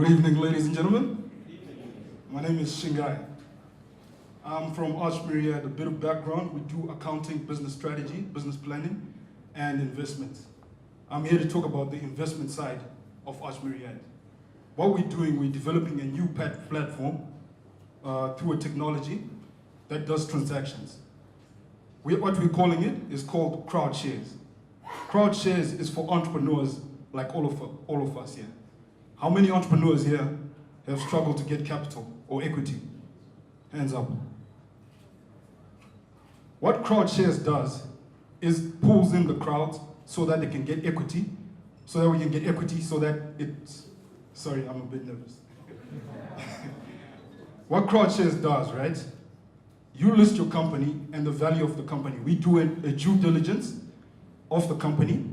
Good evening, ladies and gentlemen. My name is Shingal. I'm from Arch Myriad. A bit of background, we do accounting, business strategy, business planning, and investments. I'm here to talk about the investment side of Arch Myriad. What we're doing, we're developing a new platform through a technology that does transactions. What we're calling it is called crowd shares. Crowd shares is for entrepreneurs like all of us here. How many entrepreneurs here have struggled to get capital or equity? Hands up. What crowd shares does is pulls in the crowd so that they can get equity, so that we can get equity, so that it's, sorry, I'm a bit nervous. What crowd shares does, right? You list your company and the value of the company. We do a due diligence of the company,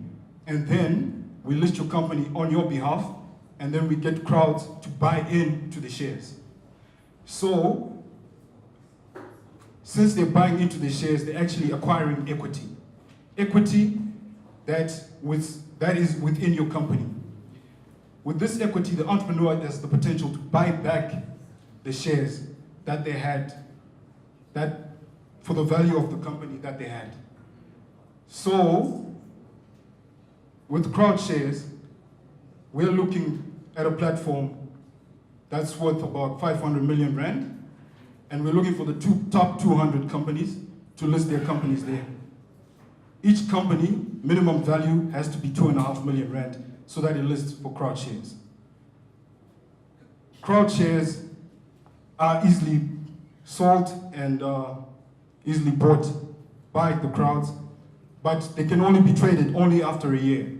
and then we list your company on your behalf, and then we get crowds to buy into the shares. So, since they're buying into the shares, they're actually acquiring equity. Equity that is within your company. With this equity, the entrepreneur has the potential to buy back the shares that they had, that for the value of the company that they had. So, with crowd shares, we're looking at a platform that's worth about 500 million rand, and we're looking for the top 200 companies to list their companies there. Each company, minimum value has to be 2.5 million rand so that it lists for crowd shares. Crowd shares are easily sold and easily bought by the crowds, but they can only be traded only after a year.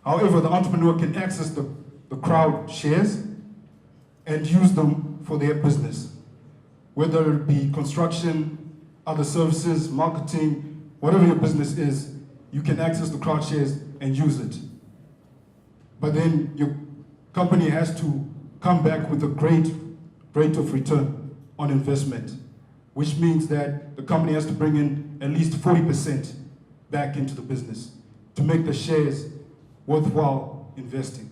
However, the entrepreneur can access the crowd shares and use them for their business, whether it be construction, other services, marketing, whatever your business is, you can access the crowd shares and use it. But then your company has to come back with a great rate of return on investment, which means that the company has to bring in at least 40% back into the business to make the shares worthwhile investing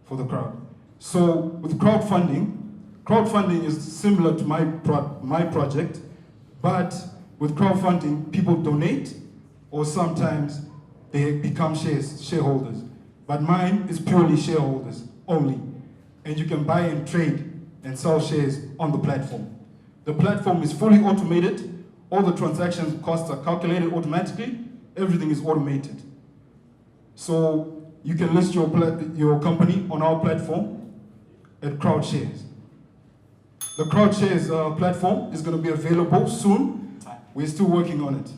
for the crowd. So with crowdfunding is similar to my project, but with crowdfunding, people donate, or sometimes they become shareholders. But mine is purely shareholders only, and you can buy and trade and sell shares on the platform. The platform is fully automated. All the transaction costs are calculated automatically. Everything is automated. So you can list your company on our platform at crowd shares. The crowd shares platform is going to be available soon. We're still working on it.